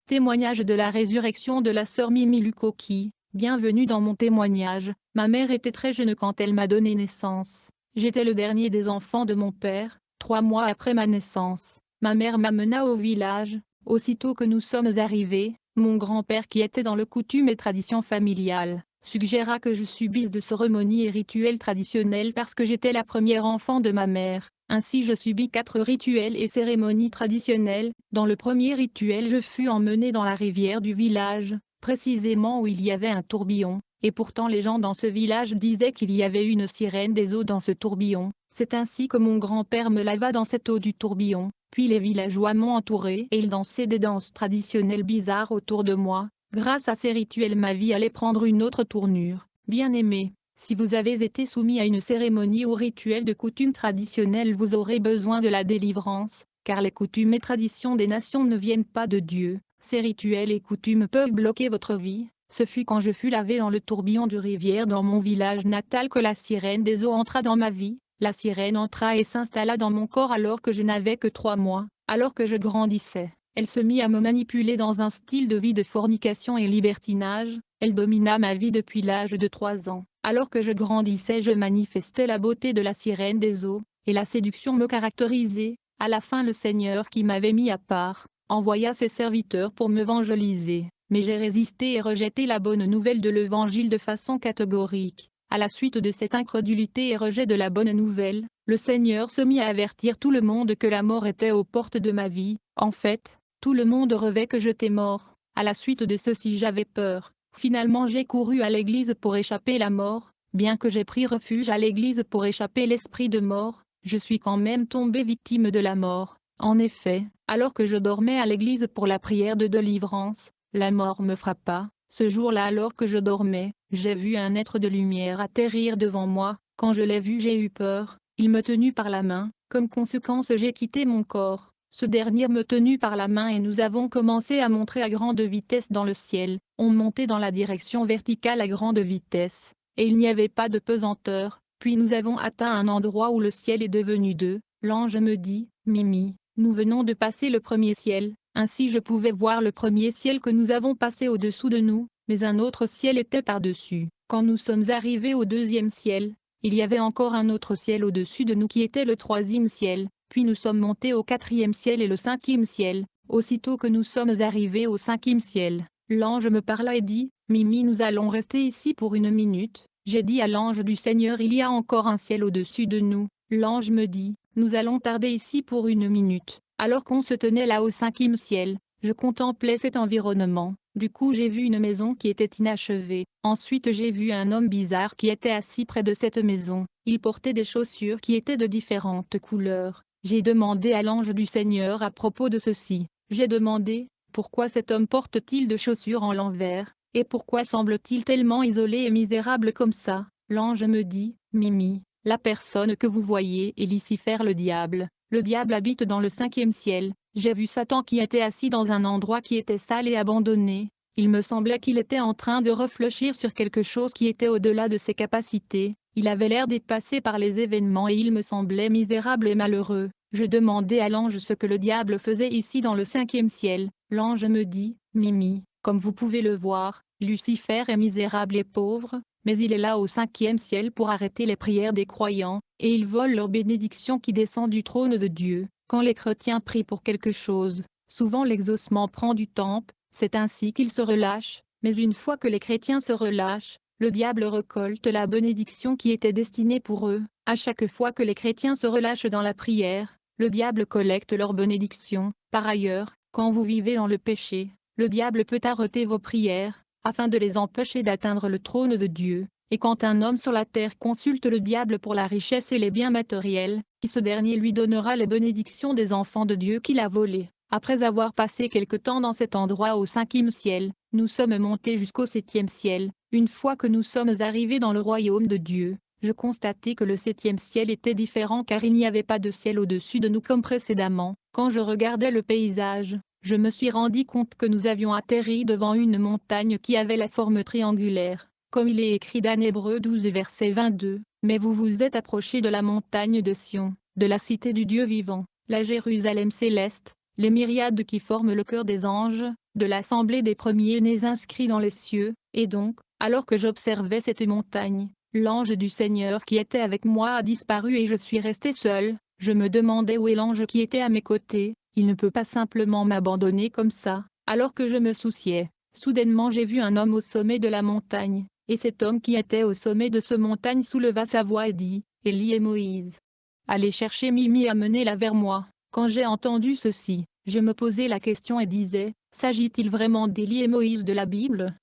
Témoignage de la résurrection de la sœur Mimi Lukoki. Bienvenue dans mon témoignage. Ma mère était très jeune quand elle m'a donné naissance. J'étais le dernier des enfants de mon père, 3 mois après ma naissance. Ma mère m'amena au village. Aussitôt que nous sommes arrivés, mon grand-père qui était dans le coutume et tradition familiale, suggéra que je subisse de cérémonies et rituels traditionnels parce que j'étais la première enfant de ma mère. Ainsi je subis 4 rituels et cérémonies traditionnelles. Dans le premier rituel je fus emmenée dans la rivière du village, précisément où il y avait un tourbillon, et pourtant les gens dans ce village disaient qu'il y avait une sirène des eaux dans ce tourbillon. C'est ainsi que mon grand-père me lava dans cette eau du tourbillon, puis les villageois m'ont entouré et ils dansaient des danses traditionnelles bizarres autour de moi. Grâce à ces rituels ma vie allait prendre une autre tournure. Bien-aimé, si vous avez été soumis à une cérémonie ou rituel de coutume traditionnelle, vous aurez besoin de la délivrance, car les coutumes et traditions des nations ne viennent pas de Dieu. Ces rituels et coutumes peuvent bloquer votre vie. Ce fut quand je fus lavé dans le tourbillon de rivière dans mon village natal que la sirène des eaux entra dans ma vie. La sirène entra et s'installa dans mon corps alors que je n'avais que 3 mois, alors que je grandissais. Elle se mit à me manipuler dans un style de vie de fornication et libertinage. Elle domina ma vie depuis l'âge de 3 ans. Alors que je grandissais, je manifestais la beauté de la sirène des eaux, et la séduction me caractérisait. À la fin, le Seigneur qui m'avait mis à part, envoya ses serviteurs pour m'évangéliser. Mais j'ai résisté et rejeté la bonne nouvelle de l'Évangile de façon catégorique. À la suite de cette incrédulité et rejet de la bonne nouvelle, le Seigneur se mit à avertir tout le monde que la mort était aux portes de ma vie. En fait, tout le monde rêvait que j'étais mort. À la suite de ceci, j'avais peur. Finalement, j'ai couru à l'église pour échapper la mort. Bien que j'ai pris refuge à l'église pour échapper l'esprit de mort, je suis quand même tombé victime de la mort. En effet, alors que je dormais à l'église pour la prière de délivrance, la mort me frappa. Ce jour-là, alors que je dormais, j'ai vu un être de lumière atterrir devant moi. Quand je l'ai vu, j'ai eu peur. Il me tenut par la main. Comme conséquence, j'ai quitté mon corps. Ce dernier me tenut par la main et nous avons commencé à monter à grande vitesse dans le ciel. On montait dans la direction verticale à grande vitesse, et il n'y avait pas de pesanteur. Puis nous avons atteint un endroit où le ciel est devenu deux. L'ange me dit, « Mimi, nous venons de passer le premier ciel. » Ainsi je pouvais voir le premier ciel que nous avons passé au-dessous de nous, mais un autre ciel était par-dessus. Quand nous sommes arrivés au deuxième ciel, il y avait encore un autre ciel au-dessus de nous qui était le troisième ciel. Puis nous sommes montés au 4e ciel et le 5e ciel. Aussitôt que nous sommes arrivés au 5e ciel, l'ange me parla et dit, « Mimi, nous allons rester ici pour 1 minute. » J'ai dit à l'ange du Seigneur, « Il y a encore un ciel au-dessus de nous. » L'ange me dit, « Nous allons tarder ici pour 1 minute. » Alors qu'on se tenait là au 5e ciel, je contemplais cet environnement. Du coup j'ai vu une maison qui était inachevée. Ensuite j'ai vu un homme bizarre qui était assis près de cette maison. Il portait des chaussures qui étaient de différentes couleurs. J'ai demandé à l'ange du Seigneur à propos de ceci. J'ai demandé, pourquoi cet homme porte-t-il de chaussures en l'envers, et pourquoi semble-t-il tellement isolé et misérable comme ça? L'ange me dit, Mimi, la personne que vous voyez est Lucifer le diable. Le diable habite dans le 5e ciel. J'ai vu Satan qui était assis dans un endroit qui était sale et abandonné. Il me semblait qu'il était en train de réfléchir sur quelque chose qui était au-delà de ses capacités. Il avait l'air dépassé par les événements et il me semblait misérable et malheureux. Je demandais à l'ange ce que le diable faisait ici dans le 5e ciel. L'ange me dit, Mimi, comme vous pouvez le voir, Lucifer est misérable et pauvre, mais il est là au 5e ciel pour arrêter les prières des croyants, et il vole leur bénédiction qui descend du trône de Dieu. Quand les chrétiens prient pour quelque chose, souvent l'exaucement prend du temps, c'est ainsi qu'ils se relâchent, mais une fois que les chrétiens se relâchent, le diable récolte la bénédiction qui était destinée pour eux. À chaque fois que les chrétiens se relâchent dans la prière, le diable collecte leur bénédiction. Par ailleurs, quand vous vivez dans le péché, le diable peut arrêter vos prières, afin de les empêcher d'atteindre le trône de Dieu. Et quand un homme sur la terre consulte le diable pour la richesse et les biens matériels, ce dernier lui donnera les bénédictions des enfants de Dieu qu'il a volés. Après avoir passé quelque temps dans cet endroit au 5e ciel, nous sommes montés jusqu'au 7e ciel. Une fois que nous sommes arrivés dans le royaume de Dieu, je constatai que le 7e ciel était différent car il n'y avait pas de ciel au-dessus de nous comme précédemment. Quand je regardais le paysage, je me suis rendu compte que nous avions atterri devant une montagne qui avait la forme triangulaire, comme il est écrit dans Hébreux 12 verset 22. Mais vous vous êtes approchés de la montagne de Sion, de la cité du Dieu vivant, la Jérusalem céleste, les myriades qui forment le cœur des anges, de l'assemblée des premiers-nés inscrits dans les cieux, et donc, alors que j'observais cette montagne, l'ange du Seigneur qui était avec moi a disparu et je suis resté seul. Je me demandais où est l'ange qui était à mes côtés. Il ne peut pas simplement m'abandonner comme ça, alors que je me souciais. Soudainement j'ai vu un homme au sommet de la montagne, et cet homme qui était au sommet de cette montagne souleva sa voix et dit, « Élie et Moïse, allez chercher Mimi et amenez-la vers moi. » Quand j'ai entendu ceci, je me posais la question et disais, s'agit-il vraiment d'Élie et Moïse de la Bible?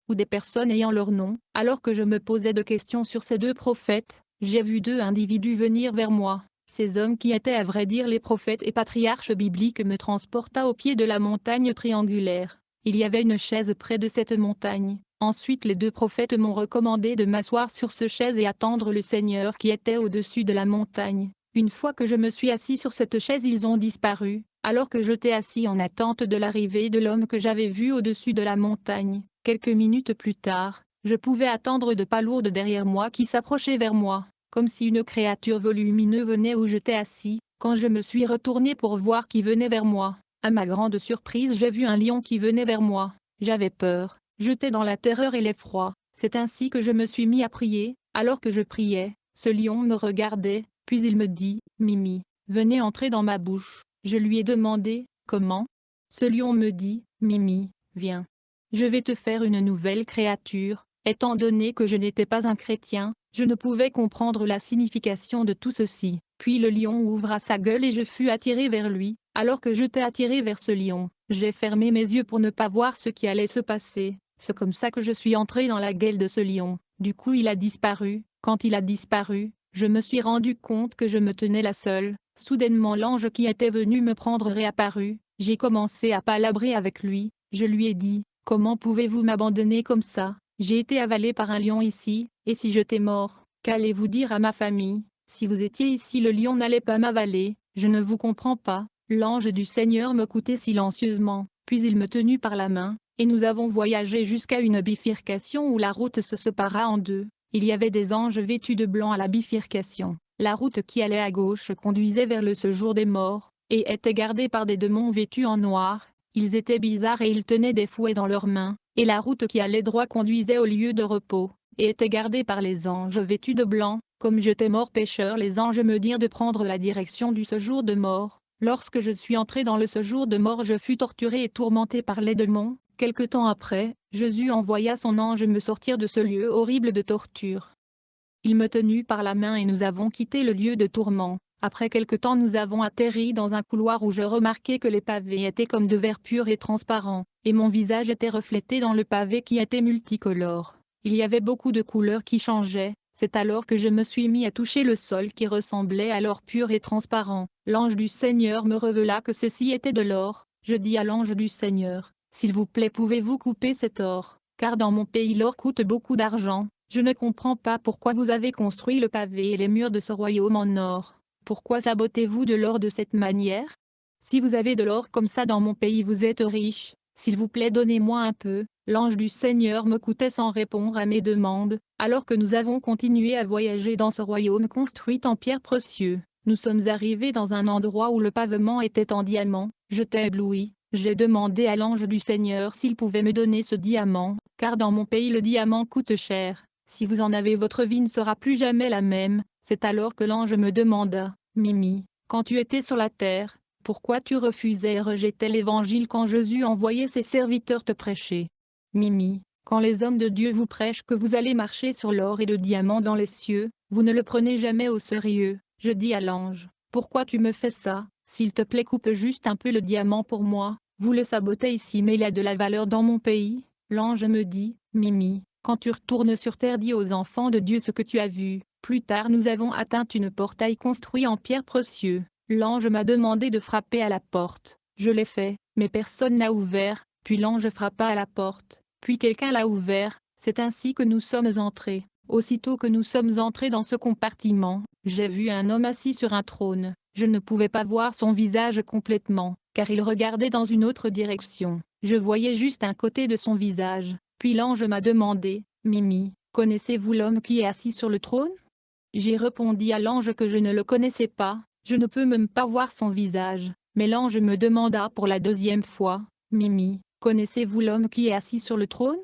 Ou des personnes ayant leur nom? Alors que je me posais de questions sur ces deux prophètes, j'ai vu deux individus venir vers moi. Ces hommes qui étaient à vrai dire les prophètes et patriarches bibliques me transporta au pied de la montagne triangulaire. Il y avait une chaise près de cette montagne. Ensuite les deux prophètes m'ont recommandé de m'asseoir sur cette chaise et attendre le Seigneur qui était au-dessus de la montagne. Une fois que je me suis assis sur cette chaise ils ont disparu, alors que j'étais assis en attente de l'arrivée de l'homme que j'avais vu au-dessus de la montagne. Quelques minutes plus tard, je pouvais attendre de pas lourdes derrière moi qui s'approchaient vers moi, comme si une créature volumineuse venait où j'étais assis. Quand je me suis retourné pour voir qui venait vers moi, à ma grande surprise j'ai vu un lion qui venait vers moi. J'avais peur, j'étais dans la terreur et l'effroi. C'est ainsi que je me suis mis à prier. Alors que je priais, ce lion me regardait, puis il me dit, « Mimi, venez entrer dans ma bouche. » Je lui ai demandé, « Comment ?» Ce lion me dit, « Mimi, viens. Je vais te faire une nouvelle créature. » Étant donné que je n'étais pas un chrétien, je ne pouvais comprendre la signification de tout ceci. Puis le lion ouvra sa gueule et je fus attiré vers lui. Alors que j'étais attiré vers ce lion, j'ai fermé mes yeux pour ne pas voir ce qui allait se passer. C'est comme ça que je suis entré dans la gueule de ce lion. Du coup il a disparu. Quand il a disparu, je me suis rendu compte que je me tenais là seule. Soudainement l'ange qui était venu me prendre réapparut. J'ai commencé à palabrer avec lui. Je lui ai dit, « Comment pouvez-vous m'abandonner comme ça? J'ai été avalé par un lion ici, et si j'étais mort, qu'allez-vous dire à ma famille? Si vous étiez ici le lion n'allait pas m'avaler, je ne vous comprends pas. » L'ange du Seigneur m'écoutait silencieusement, puis il me tenut par la main, et nous avons voyagé jusqu'à une bifurcation où la route se sépara en deux. Il y avait des anges vêtus de blanc à la bifurcation. La route qui allait à gauche conduisait vers le séjour des morts, et était gardée par des démons vêtus en noir. Ils étaient bizarres et ils tenaient des fouets dans leurs mains, et la route qui allait droit conduisait au lieu de repos, et était gardée par les anges vêtus de blanc. Comme j'étais mort pécheur, les anges me dirent de prendre la direction du séjour de mort. Lorsque je suis entré dans le séjour de mort, je fus torturé et tourmenté par les démons. Quelque temps après, Jésus envoya son ange me sortir de ce lieu horrible de torture. Il me tenut par la main et nous avons quitté le lieu de tourment. Après quelque temps nous avons atterri dans un couloir où je remarquai que les pavés étaient comme de verre pur et transparent, et mon visage était reflété dans le pavé qui était multicolore. Il y avait beaucoup de couleurs qui changeaient. C'est alors que je me suis mis à toucher le sol qui ressemblait à l'or pur et transparent. L'ange du Seigneur me révéla que ceci était de l'or. Je dis à l'ange du Seigneur, « S'il vous plaît, pouvez-vous couper cet or, car dans mon pays l'or coûte beaucoup d'argent. Je ne comprends pas pourquoi vous avez construit le pavé et les murs de ce royaume en or. Pourquoi sabotez-vous de l'or de cette manière? Si vous avez de l'or comme ça dans mon pays, vous êtes riche. S'il vous plaît, donnez-moi un peu. » L'ange du Seigneur m'écoutait sans répondre à mes demandes. Alors que nous avons continué à voyager dans ce royaume construit en pierre précieuse, nous sommes arrivés dans un endroit où le pavement était en diamant. J'étais ébloui. J'ai demandé à l'ange du Seigneur s'il pouvait me donner ce diamant, car dans mon pays le diamant coûte cher. Si vous en avez, votre vie ne sera plus jamais la même. C'est alors que l'ange me demanda, « Mimi, quand tu étais sur la terre, pourquoi tu refusais et rejetais l'évangile quand Jésus envoyait ses serviteurs te prêcher? Mimi, quand les hommes de Dieu vous prêchent que vous allez marcher sur l'or et le diamant dans les cieux, vous ne le prenez jamais au sérieux. » Je dis à l'ange, « Pourquoi tu me fais ça? S'il te plaît, coupe juste un peu le diamant pour moi. Vous le sabotez ici mais il a de la valeur dans mon pays. » L'ange me dit, « Mimi, quand tu retournes sur terre, dis aux enfants de Dieu ce que tu as vu. » Plus tard nous avons atteint une portail construit en pierre précieuse. L'ange m'a demandé de frapper à la porte. Je l'ai fait, mais personne n'a ouvert. Puis l'ange frappa à la porte. Puis quelqu'un l'a ouvert. C'est ainsi que nous sommes entrés. Aussitôt que nous sommes entrés dans ce compartiment, j'ai vu un homme assis sur un trône. Je ne pouvais pas voir son visage complètement, car il regardait dans une autre direction. Je voyais juste un côté de son visage. Puis l'ange m'a demandé, « Mimi, connaissez-vous l'homme qui est assis sur le trône? » J'ai répondu à l'ange que je ne le connaissais pas. Je ne peux même pas voir son visage, Mais l'ange me demanda pour la deuxième fois, Mimi, connaissez-vous l'homme qui est assis sur le trône?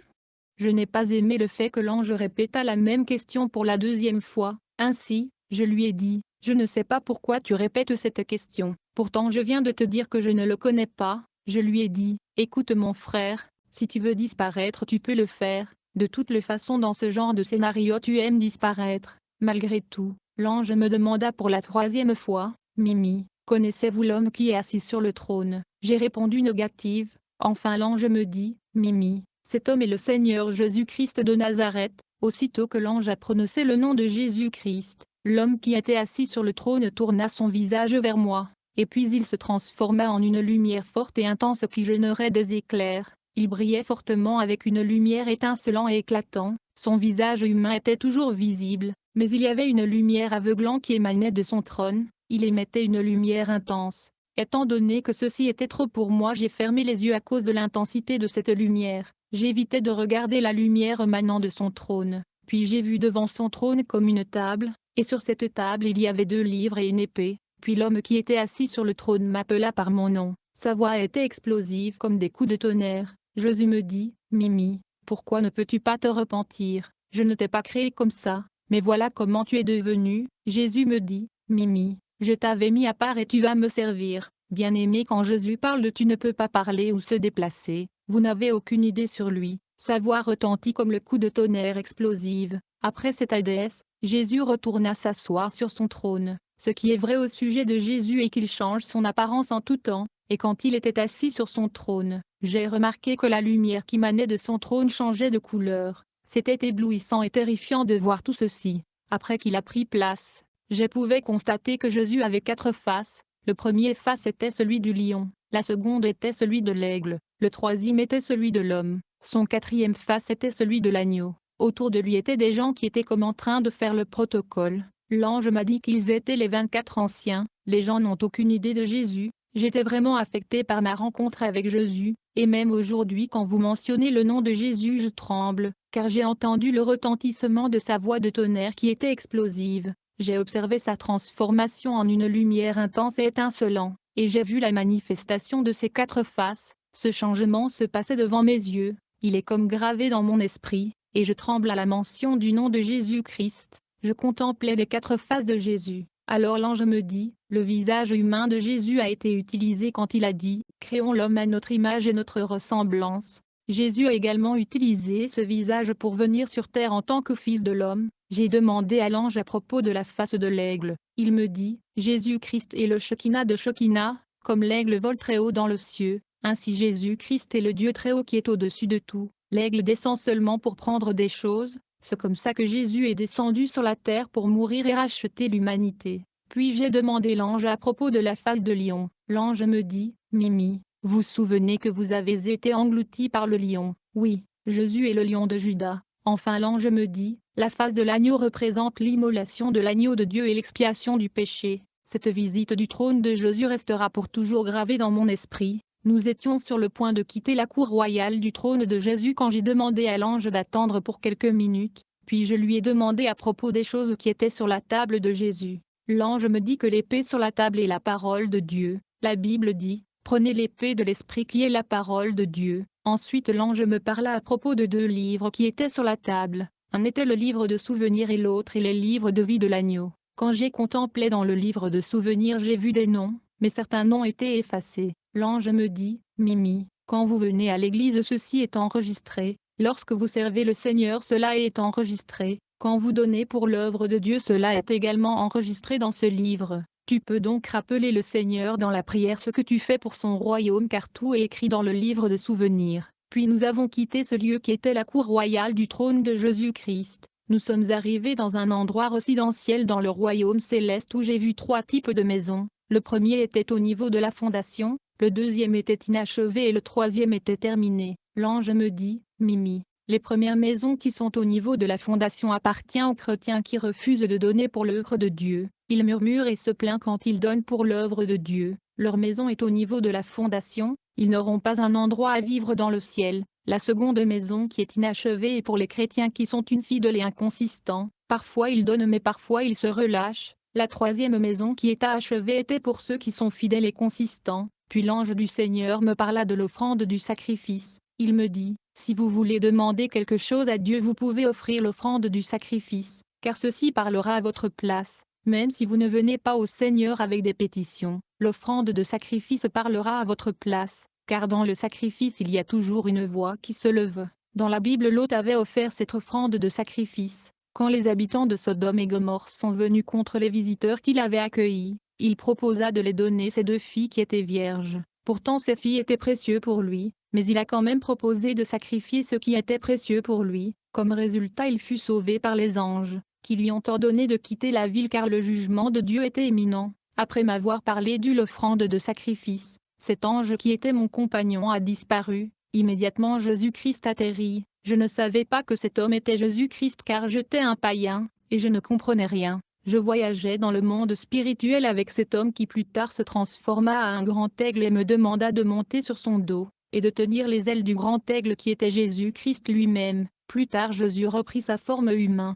Je n'ai pas aimé le fait que l'ange répéta la même question pour la deuxième fois, ainsi, je lui ai dit, je ne sais pas pourquoi tu répètes cette question, pourtant je viens de te dire que je ne le connais pas, je lui ai dit, écoute mon frère, si tu veux disparaître tu peux le faire, de toutes les façons dans ce genre de scénario tu aimes disparaître, malgré tout, l'ange me demanda pour la troisième fois, Mimi, connaissez-vous l'homme qui est assis sur le trône? J'ai répondu négative, enfin l'ange me dit, Mimi, cet homme est le Seigneur Jésus-Christ de Nazareth. Aussitôt que l'ange a prononcé le nom de Jésus-Christ, l'homme qui était assis sur le trône tourna son visage vers moi, et puis il se transforma en une lumière forte et intense qui générait des éclairs. Il brillait fortement avec une lumière étincelante et éclatante, son visage humain était toujours visible, mais il y avait une lumière aveuglante qui émanait de son trône, il émettait une lumière intense. Étant donné que ceci était trop pour moi, j'ai fermé les yeux à cause de l'intensité de cette lumière. J'évitais de regarder la lumière émanant de son trône, puis j'ai vu devant son trône comme une table, et sur cette table il y avait 2 livres et une épée, puis l'homme qui était assis sur le trône m'appela par mon nom, sa voix était explosive comme des coups de tonnerre. Jésus me dit, Mimi, pourquoi ne peux-tu pas te repentir? Je ne t'ai pas créé comme ça, mais voilà comment tu es devenue. Jésus me dit, Mimi, je t'avais mis à part et tu vas me servir. Bien-aimé, quand Jésus parle, tu ne peux pas parler ou se déplacer, vous n'avez aucune idée sur lui. Sa voix retentit comme le coup de tonnerre explosive. Après cette adresse, Jésus retourna s'asseoir sur son trône. Ce qui est vrai au sujet de Jésus est qu'il change son apparence en tout temps, et quand il était assis sur son trône, j'ai remarqué que la lumière qui manait de son trône changeait de couleur. C'était éblouissant et terrifiant de voir tout ceci. Après qu'il a pris place, je pouvais constater que Jésus avait 4 faces. Le premier face était celui du lion, la seconde était celui de l'aigle, le troisième était celui de l'homme, son quatrième face était celui de l'agneau. Autour de lui étaient des gens qui étaient comme en train de faire le protocole. L'ange m'a dit qu'ils étaient les 24 anciens. Les gens n'ont aucune idée de Jésus. J'étais vraiment affecté par ma rencontre avec Jésus, et même aujourd'hui quand vous mentionnez le nom de Jésus je tremble, car j'ai entendu le retentissement de sa voix de tonnerre qui était explosive. J'ai observé sa transformation en une lumière intense et étincelante, et j'ai vu la manifestation de ses 4 faces. Ce changement se passait devant mes yeux, il est comme gravé dans mon esprit, et je tremble à la mention du nom de Jésus-Christ. Je contemplais les 4 faces de Jésus. Alors l'ange me dit, le visage humain de Jésus a été utilisé quand il a dit, créons l'homme à notre image et notre ressemblance. Jésus a également utilisé ce visage pour venir sur terre en tant que fils de l'homme. J'ai demandé à l'ange à propos de la face de l'aigle. Il me dit, Jésus-Christ est le Shekinah de Shekinah, comme l'aigle vole très haut dans le ciel, ainsi Jésus-Christ est le Dieu très haut qui est au-dessus de tout. L'aigle descend seulement pour prendre des choses, c'est comme ça que Jésus est descendu sur la terre pour mourir et racheter l'humanité. Puis j'ai demandé l'ange à propos de la face de lion. L'ange me dit, Mimi, vous souvenez que vous avez été englouti par le lion? Oui, Jésus est le lion de Juda. Enfin l'ange me dit, la face de l'agneau représente l'immolation de l'agneau de Dieu et l'expiation du péché. Cette visite du trône de Jésus restera pour toujours gravée dans mon esprit. Nous étions sur le point de quitter la cour royale du trône de Jésus quand j'ai demandé à l'ange d'attendre pour quelques minutes, puis je lui ai demandé à propos des choses qui étaient sur la table de Jésus. L'ange me dit que l'épée sur la table est la parole de Dieu. La Bible dit, prenez l'épée de l'Esprit qui est la parole de Dieu. Ensuite l'ange me parla à propos de 2 livres qui étaient sur la table. Un était le livre de souvenirs et l'autre est le livre de vie de l'agneau. Quand j'ai contemplé dans le livre de souvenirs j'ai vu des noms, mais certains noms étaient effacés. L'ange me dit, Mimi, quand vous venez à l'église ceci est enregistré, lorsque vous servez le Seigneur cela est enregistré, quand vous donnez pour l'œuvre de Dieu cela est également enregistré dans ce livre. Tu peux donc rappeler le Seigneur dans la prière ce que tu fais pour son royaume car tout est écrit dans le livre de souvenirs. Puis nous avons quitté ce lieu qui était la cour royale du trône de Jésus-Christ. Nous sommes arrivés dans un endroit résidentiel dans le royaume céleste où j'ai vu 3 types de maisons. Le premier était au niveau de la fondation, le deuxième était inachevé et le troisième était terminé. L'ange me dit, Mimi, les premières maisons qui sont au niveau de la fondation appartiennent aux chrétiens qui refusent de donner pour l'œuvre de Dieu. Ils murmurent et se plaignent quand ils donnent pour l'œuvre de Dieu. Leur maison est au niveau de la fondation, ils n'auront pas un endroit à vivre dans le ciel. La seconde maison qui est inachevée est pour les chrétiens qui sont infidèles et inconsistants. Parfois ils donnent mais parfois ils se relâchent. La troisième maison qui est achevée était pour ceux qui sont fidèles et consistants. Puis l'ange du Seigneur me parla de l'offrande du sacrifice. Il me dit, si vous voulez demander quelque chose à Dieu, vous pouvez offrir l'offrande du sacrifice, car ceci parlera à votre place. Même si vous ne venez pas au Seigneur avec des pétitions, l'offrande de sacrifice parlera à votre place, car dans le sacrifice il y a toujours une voix qui se lève. Dans la Bible, Lot avait offert cette offrande de sacrifice. Quand les habitants de Sodome et Gomorrhe sont venus contre les visiteurs qu'il avait accueillis, il proposa de les donner ses 2 filles qui étaient vierges. Pourtant ces filles étaient précieuses pour lui, mais il a quand même proposé de sacrifier ce qui était précieux pour lui. Comme résultat, il fut sauvé par les anges, qui lui ont ordonné de quitter la ville car le jugement de Dieu était imminent. Après m'avoir parlé de l'offrande de sacrifice, cet ange qui était mon compagnon a disparu. Immédiatement Jésus-Christ atterrit. Je ne savais pas que cet homme était Jésus-Christ car j'étais un païen, et je ne comprenais rien. Je voyageais dans le monde spirituel avec cet homme qui plus tard se transforma à un grand aigle et me demanda de monter sur son dos, et de tenir les ailes du grand aigle qui était Jésus-Christ lui-même. Plus tard Jésus reprit sa forme humaine.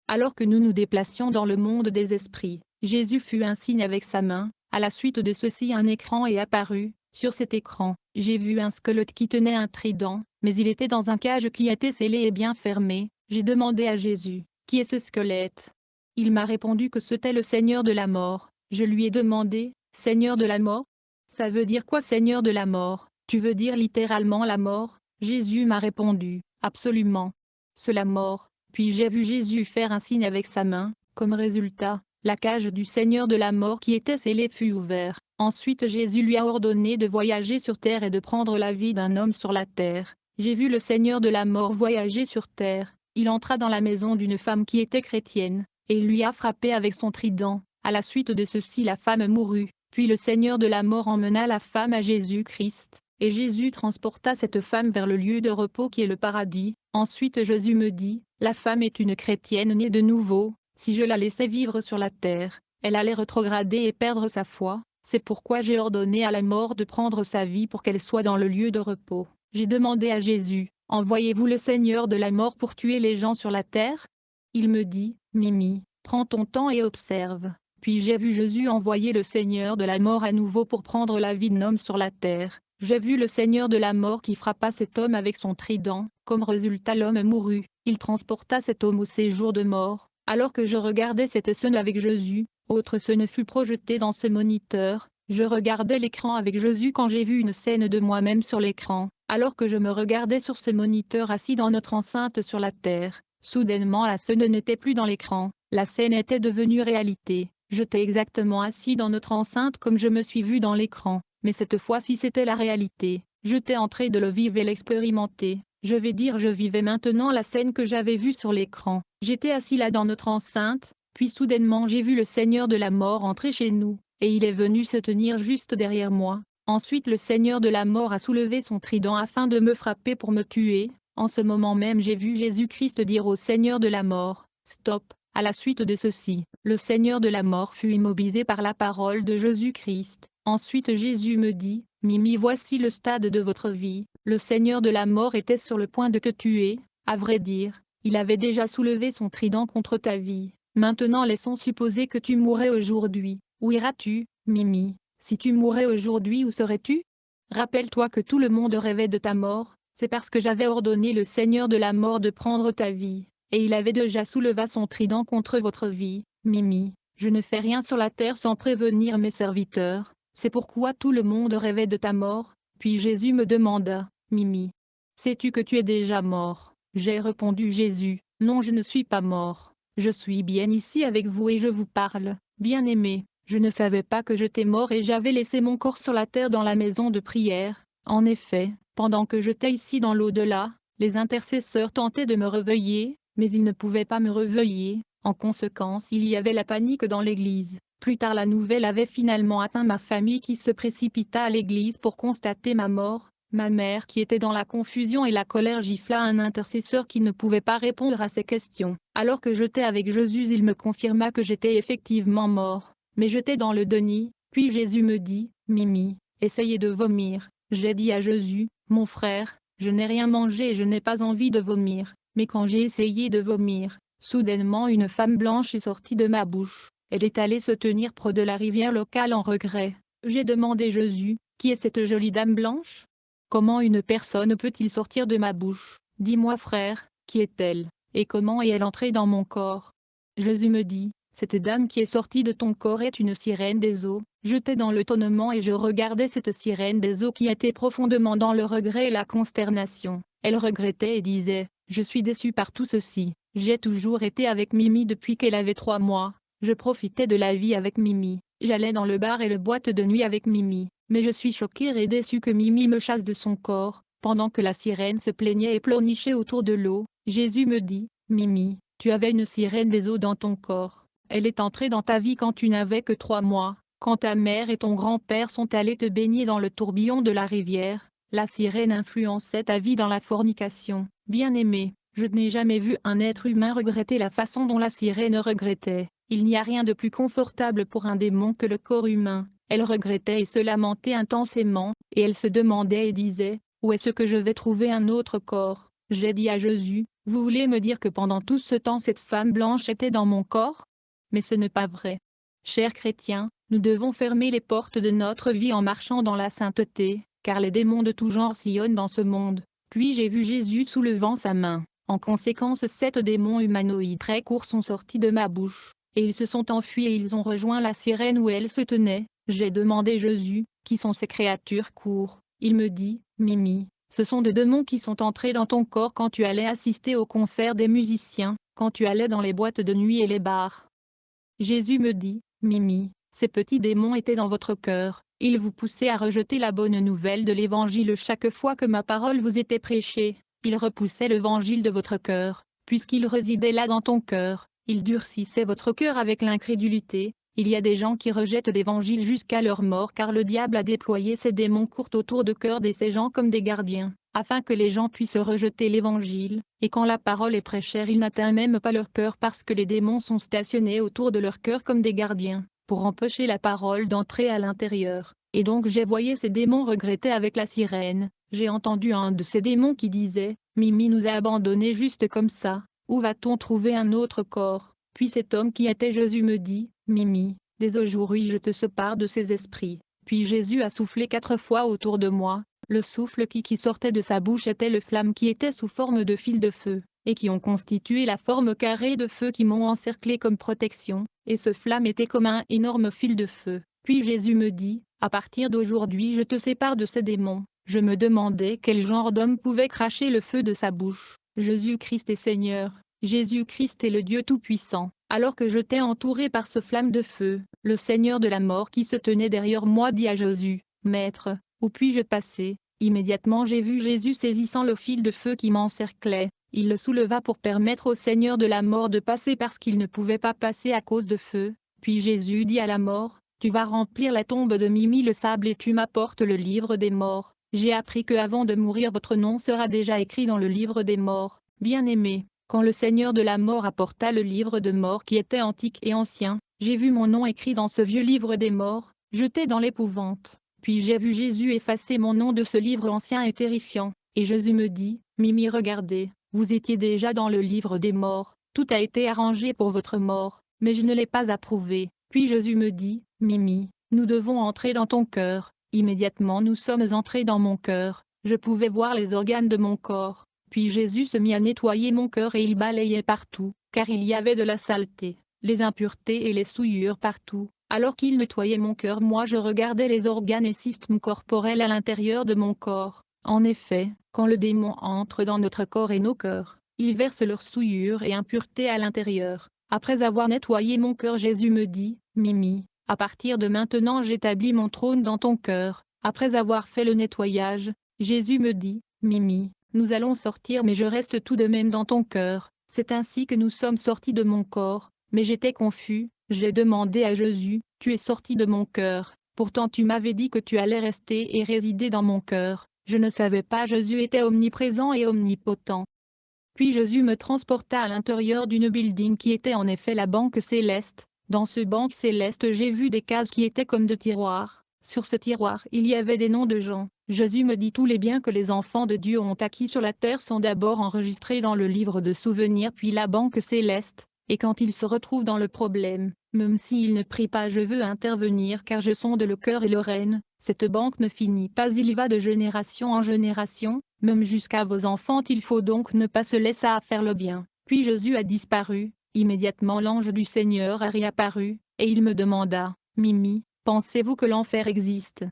Alors que nous nous déplacions dans le monde des esprits, Jésus fut un signe avec sa main. À la suite de ceci un écran est apparu. Sur cet écran, j'ai vu un squelette qui tenait un trident, mais il était dans un cage qui était scellé et bien fermé. J'ai demandé à Jésus, qui est ce squelette? Il m'a répondu que c'était le Seigneur de la mort. Je lui ai demandé, Seigneur de la mort? Ça veut dire quoi Seigneur de la mort? Tu veux dire littéralement la mort? Jésus m'a répondu, absolument. C'est la mort. Puis j'ai vu Jésus faire un signe avec sa main. Comme résultat, la cage du Seigneur de la mort qui était scellée fut ouverte. Ensuite Jésus lui a ordonné de voyager sur terre et de prendre la vie d'un homme sur la terre. J'ai vu le Seigneur de la mort voyager sur terre. Il entra dans la maison d'une femme qui était chrétienne, et il lui a frappé avec son trident. À la suite de ceci la femme mourut. Puis le Seigneur de la mort emmena la femme à Jésus-Christ, et Jésus transporta cette femme vers le lieu de repos qui est le paradis. Ensuite Jésus me dit, la femme est une chrétienne née de nouveau. Si je la laissais vivre sur la terre, elle allait rétrograder et perdre sa foi. C'est pourquoi j'ai ordonné à la mort de prendre sa vie pour qu'elle soit dans le lieu de repos. J'ai demandé à Jésus, envoyez-vous le Seigneur de la mort pour tuer les gens sur la terre? Il me dit, Mimi, prends ton temps et observe. Puis j'ai vu Jésus envoyer le Seigneur de la mort à nouveau pour prendre la vie d'un homme sur la terre. J'ai vu le Seigneur de la mort qui frappa cet homme avec son trident. Comme résultat l'homme mourut. Il transporta cet homme au séjour de mort. Alors que je regardais cette scène avec Jésus, autre scène fut projetée dans ce moniteur. Je regardais l'écran avec Jésus quand j'ai vu une scène de moi-même sur l'écran. Alors que je me regardais sur ce moniteur assis dans notre enceinte sur la terre, soudainement la scène n'était plus dans l'écran. La scène était devenue réalité. J'étais exactement assis dans notre enceinte comme je me suis vu dans l'écran. Mais cette fois-ci c'était la réalité. J'étais en train de le vivre et l'expérimenter. Je vais dire je vivais maintenant la scène que j'avais vue sur l'écran. J'étais assis là dans notre enceinte, puis soudainement j'ai vu le Seigneur de la mort entrer chez nous, et il est venu se tenir juste derrière moi. Ensuite le Seigneur de la mort a soulevé son trident afin de me frapper pour me tuer. En ce moment même j'ai vu Jésus-Christ dire au Seigneur de la mort, « Stop !» À la suite de ceci, le Seigneur de la mort fut immobilisé par la parole de Jésus-Christ. Ensuite Jésus me dit, « Mimi, voici le stade de votre vie. Le Seigneur de la mort était sur le point de te tuer. À vrai dire, il avait déjà soulevé son trident contre ta vie. Maintenant laissons supposer que tu mourrais aujourd'hui. Où iras-tu, Mimi? Si tu mourais aujourd'hui, où serais-tu? Rappelle-toi que tout le monde rêvait de ta mort. C'est parce que j'avais ordonné le Seigneur de la mort de prendre ta vie. Et il avait déjà soulevé son trident contre votre vie. Mimi, je ne fais rien sur la terre sans prévenir mes serviteurs. C'est pourquoi tout le monde rêvait de ta mort. » Puis Jésus me demanda, « Mimi, sais-tu que tu es déjà mort? » J'ai répondu Jésus, « Non, je ne suis pas mort. Je suis bien ici avec vous et je vous parle. Bien-aimé, je ne savais pas que j'étais mort et j'avais laissé mon corps sur la terre dans la maison de prière. En effet, pendant que j'étais ici dans l'au-delà, les intercesseurs tentaient de me réveiller, mais ils ne pouvaient pas me réveiller. En conséquence, il y avait la panique dans l'église. Plus tard la nouvelle avait finalement atteint ma famille qui se précipita à l'église pour constater ma mort. Ma mère qui était dans la confusion et la colère gifla un intercesseur qui ne pouvait pas répondre à ses questions. Alors que j'étais avec Jésus, il me confirma que j'étais effectivement mort. Mais j'étais dans le déni. Puis Jésus me dit, « Mimi, essayez de vomir. » J'ai dit à Jésus, « Mon frère, je n'ai rien mangé et je n'ai pas envie de vomir. » Mais quand j'ai essayé de vomir, soudainement une femme blanche est sortie de ma bouche. Elle est allée se tenir près de la rivière locale en regret. J'ai demandé Jésus, qui est cette jolie dame blanche? Comment une personne peut-il sortir de ma bouche? Dis-moi frère, qui est-elle? Et comment est-elle entrée dans mon corps? Jésus me dit, cette dame qui est sortie de ton corps est une sirène des eaux. J'étais dans le tonnement et je regardais cette sirène des eaux qui était profondément dans le regret et la consternation. Elle regrettait et disait, je suis déçue par tout ceci. J'ai toujours été avec Mimi depuis qu'elle avait 3 mois. Je profitais de la vie avec Mimi. J'allais dans le bar et le boîte de nuit avec Mimi. Mais je suis choquée et déçue que Mimi me chasse de son corps. Pendant que la sirène se plaignait et pleurnichait autour de l'eau, Jésus me dit, Mimi, tu avais une sirène des eaux dans ton corps. Elle est entrée dans ta vie quand tu n'avais que 3 mois. Quand ta mère et ton grand-père sont allés te baigner dans le tourbillon de la rivière, la sirène influençait ta vie dans la fornication. Bien-aimé, je n'ai jamais vu un être humain regretter la façon dont la sirène regrettait. Il n'y a rien de plus confortable pour un démon que le corps humain. Elle regrettait et se lamentait intensément, et elle se demandait et disait, où est-ce que je vais trouver un autre corps? J'ai dit à Jésus, vous voulez me dire que pendant tout ce temps cette femme blanche était dans mon corps? Mais ce n'est pas vrai. Chers chrétiens, nous devons fermer les portes de notre vie en marchant dans la sainteté, car les démons de tout genre sillonnent dans ce monde. Puis j'ai vu Jésus soulevant sa main. En conséquence 7 démons humanoïdes très courts sont sortis de ma bouche, et ils se sont enfuis et ils ont rejoint la sirène où elle se tenait. J'ai demandé Jésus, qui sont ces créatures courtes? Il me dit, Mimi, ce sont des démons qui sont entrés dans ton corps quand tu allais assister au concert des musiciens, quand tu allais dans les boîtes de nuit et les bars. Jésus me dit, Mimi, ces petits démons étaient dans votre cœur, ils vous poussaient à rejeter la bonne nouvelle de l'Évangile chaque fois que ma parole vous était prêchée, ils repoussaient l'Évangile de votre cœur, puisqu'il résidait là dans ton cœur, ils durcissaient votre cœur avec l'incrédulité. Il y a des gens qui rejettent l'Évangile jusqu'à leur mort car le diable a déployé ses démons courts autour de cœur de ces gens comme des gardiens, afin que les gens puissent rejeter l'Évangile, et quand la parole est prêchée il n'atteint même pas leur cœur parce que les démons sont stationnés autour de leur cœur comme des gardiens, pour empêcher la parole d'entrer à l'intérieur. Et donc j'ai voyé ces démons regretter avec la sirène, j'ai entendu un de ces démons qui disait, Mimi nous a abandonnés juste comme ça, où va-t-on trouver un autre corps? Puis cet homme qui était Jésus me dit, Mimi, dès aujourd'hui je te sépare de ces esprits. Puis Jésus a soufflé 4 fois autour de moi, le souffle qui sortait de sa bouche était le flamme qui était sous forme de fil de feu, et qui ont constitué la forme carrée de feu qui m'ont encerclé comme protection, et ce flamme était comme un énorme fil de feu. Puis Jésus me dit, à partir d'aujourd'hui je te sépare de ces démons. Je me demandais quel genre d'homme pouvait cracher le feu de sa bouche. Jésus-Christ est Seigneur. Jésus-Christ est le Dieu Tout-Puissant. Alors que j'étais entouré par ce flamme de feu, le Seigneur de la mort qui se tenait derrière moi dit à Jésus, « Maître, où puis-je passer ?» Immédiatement j'ai vu Jésus saisissant le fil de feu qui m'encerclait. Il le souleva pour permettre au Seigneur de la mort de passer parce qu'il ne pouvait pas passer à cause de feu. Puis Jésus dit à la mort, « Tu vas remplir la tombe de Mimi le sable et tu m'apportes le livre des morts. J'ai appris que avant de mourir votre nom sera déjà écrit dans le livre des morts. Bien-aimé. » Quand le Seigneur de la mort apporta le livre de mort qui était antique et ancien, j'ai vu mon nom écrit dans ce vieux livre des morts, j'étais dans l'épouvante. Puis j'ai vu Jésus effacer mon nom de ce livre ancien et terrifiant, et Jésus me dit, Mimi regardez, vous étiez déjà dans le livre des morts, tout a été arrangé pour votre mort, mais je ne l'ai pas approuvé. Puis Jésus me dit, Mimi, nous devons entrer dans ton cœur. Immédiatement nous sommes entrés dans mon cœur, je pouvais voir les organes de mon corps. Puis Jésus se mit à nettoyer mon cœur et il balayait partout, car il y avait de la saleté, les impuretés et les souillures partout. Alors qu'il nettoyait mon cœur, moi je regardais les organes et systèmes corporels à l'intérieur de mon corps. En effet, quand le démon entre dans notre corps et nos cœurs, il verse leurs souillures et impuretés à l'intérieur. Après avoir nettoyé mon cœur, Jésus me dit, Mimi, à partir de maintenant j'établis mon trône dans ton cœur. Après avoir fait le nettoyage, Jésus me dit, Mimi, nous allons sortir mais je reste tout de même dans ton cœur. C'est ainsi que nous sommes sortis de mon corps, mais j'étais confus, j'ai demandé à Jésus, tu es sorti de mon cœur, pourtant tu m'avais dit que tu allais rester et résider dans mon cœur. Je ne savais pas Jésus était omniprésent et omnipotent. Puis Jésus me transporta à l'intérieur d'une building qui était en effet la banque céleste. Dans ce banque céleste j'ai vu des cases qui étaient comme de tiroirs. Sur ce tiroir il y avait des noms de gens. Jésus me dit tous les biens que les enfants de Dieu ont acquis sur la terre sont d'abord enregistrés dans le livre de souvenirs puis la banque céleste, et quand ils se retrouvent dans le problème, Même s'il ne prie pas, je veux intervenir car je sonde le cœur et le règne. Cette banque ne finit pas, il va de génération en génération, même jusqu'à vos enfants. Il faut donc ne pas se laisser à faire le bien. Puis Jésus a disparu. Immédiatement l'ange du Seigneur a réapparu, et il me demanda, Mimi, pensez-vous que l'enfer existe?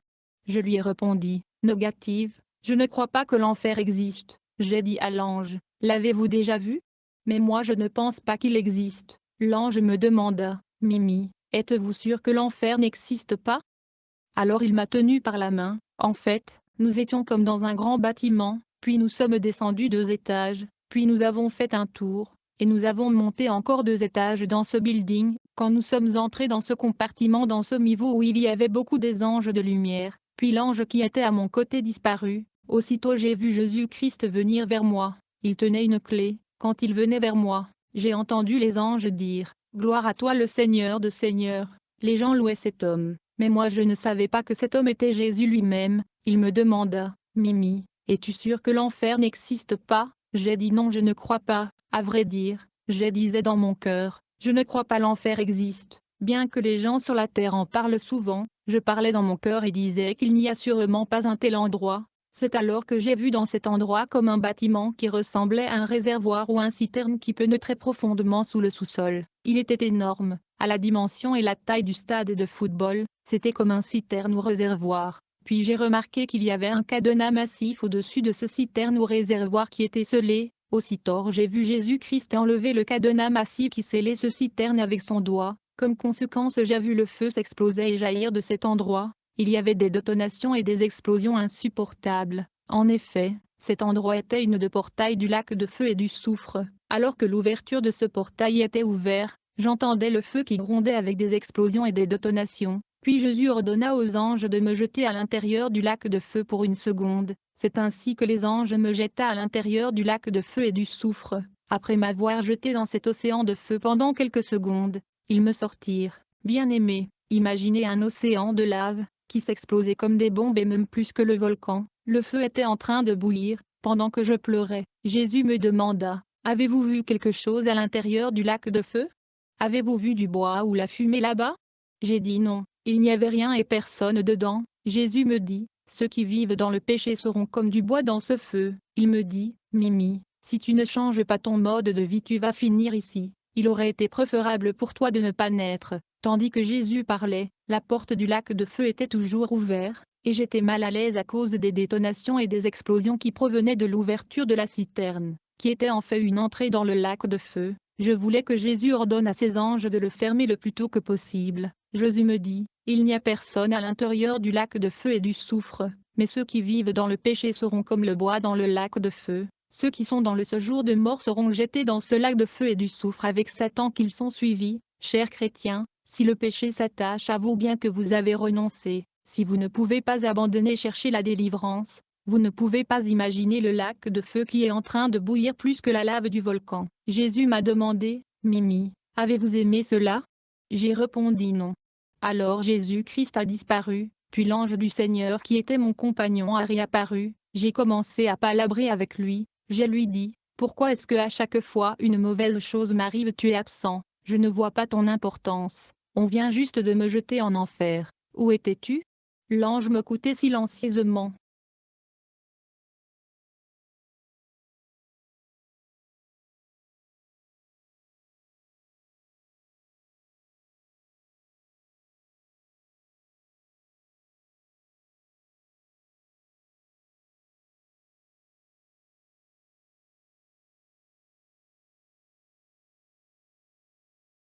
Je lui ai répondu, négative, je ne crois pas que l'enfer existe. J'ai dit à l'ange, l'avez-vous déjà vu? Mais moi je ne pense pas qu'il existe. L'ange me demanda, Mimi, êtes-vous sûre que l'enfer n'existe pas? Alors il m'a tenu par la main. En fait, nous étions comme dans un grand bâtiment, puis nous sommes descendus 2 étages, puis nous avons fait un tour, et nous avons monté encore 2 étages dans ce building. Quand nous sommes entrés dans ce compartiment, dans ce niveau où il y avait beaucoup des anges de lumière, puis l'ange qui était à mon côté disparut. Aussitôt j'ai vu Jésus-Christ venir vers moi. Il tenait une clé. Quand il venait vers moi, j'ai entendu les anges dire, Gloire à toi le Seigneur de Seigneurs. Les gens louaient cet homme, mais moi je ne savais pas que cet homme était Jésus lui-même. Il me demanda, Mimi, es-tu sûre que l'enfer n'existe pas? J'ai dit non, je ne crois pas. À vrai dire, je disais dans mon cœur, je ne crois pas l'enfer existe. Bien que les gens sur la terre en parlent souvent, je parlais dans mon cœur et disais qu'il n'y a sûrement pas un tel endroit. C'est alors que j'ai vu dans cet endroit comme un bâtiment qui ressemblait à un réservoir ou un citerne qui pénétrait profondément sous le sous-sol. Il était énorme, à la dimension et la taille du stade de football, c'était comme un citerne ou réservoir. Puis j'ai remarqué qu'il y avait un cadenas massif au-dessus de ce citerne ou réservoir qui était scellé. Aussitôt j'ai vu Jésus-Christ enlever le cadenas massif qui scellait ce citerne avec son doigt. Comme conséquence j'ai vu le feu s'exploser et jaillir de cet endroit. Il y avait des détonations et des explosions insupportables. En effet, cet endroit était une de portails du lac de feu et du soufre. Alors que l'ouverture de ce portail était ouverte, j'entendais le feu qui grondait avec des explosions et des détonations. Puis Jésus ordonna aux anges de me jeter à l'intérieur du lac de feu pour 1 seconde. C'est ainsi que les anges me jeta à l'intérieur du lac de feu et du soufre. Après m'avoir jeté dans cet océan de feu pendant quelques secondes, ils me sortirent. Bien-aimés, imaginez un océan de lave qui s'explosait comme des bombes et même plus que le volcan. Le feu était en train de bouillir. Pendant que je pleurais, Jésus me demanda, avez-vous vu quelque chose à l'intérieur du lac de feu? Avez-vous vu du bois ou la fumée là-bas? J'ai dit non, il n'y avait rien et personne dedans. Jésus me dit, ceux qui vivent dans le péché seront comme du bois dans ce feu. Il me dit, Mimi, si tu ne changes pas ton mode de vie, tu vas finir ici. Il aurait été préférable pour toi de ne pas naître. Tandis que Jésus parlait, la porte du lac de feu était toujours ouverte, et j'étais mal à l'aise à cause des détonations et des explosions qui provenaient de l'ouverture de la citerne, qui était en fait une entrée dans le lac de feu. Je voulais que Jésus ordonne à ses anges de le fermer le plus tôt que possible. Jésus me dit, il n'y a personne à l'intérieur du lac de feu et du soufre, mais ceux qui vivent dans le péché seront comme le bois dans le lac de feu. Ceux qui sont dans le séjour de mort seront jetés dans ce lac de feu et du soufre avec Satan qu'ils sont suivis. Chers chrétiens, si le péché s'attache à vous bien que vous avez renoncé, si vous ne pouvez pas abandonner chercher la délivrance, vous ne pouvez pas imaginer le lac de feu qui est en train de bouillir plus que la lave du volcan. Jésus m'a demandé, Mimi, avez-vous aimé cela? J'ai répondu non. Alors Jésus-Christ a disparu, puis l'ange du Seigneur qui était mon compagnon a réapparu. J'ai commencé à palabrer avec lui. Je lui dis, pourquoi est-ce que à chaque fois une mauvaise chose m'arrive tu es absent? Je ne vois pas ton importance. On vient juste de me jeter en enfer. Où étais-tu? L'ange m'écoutait silencieusement.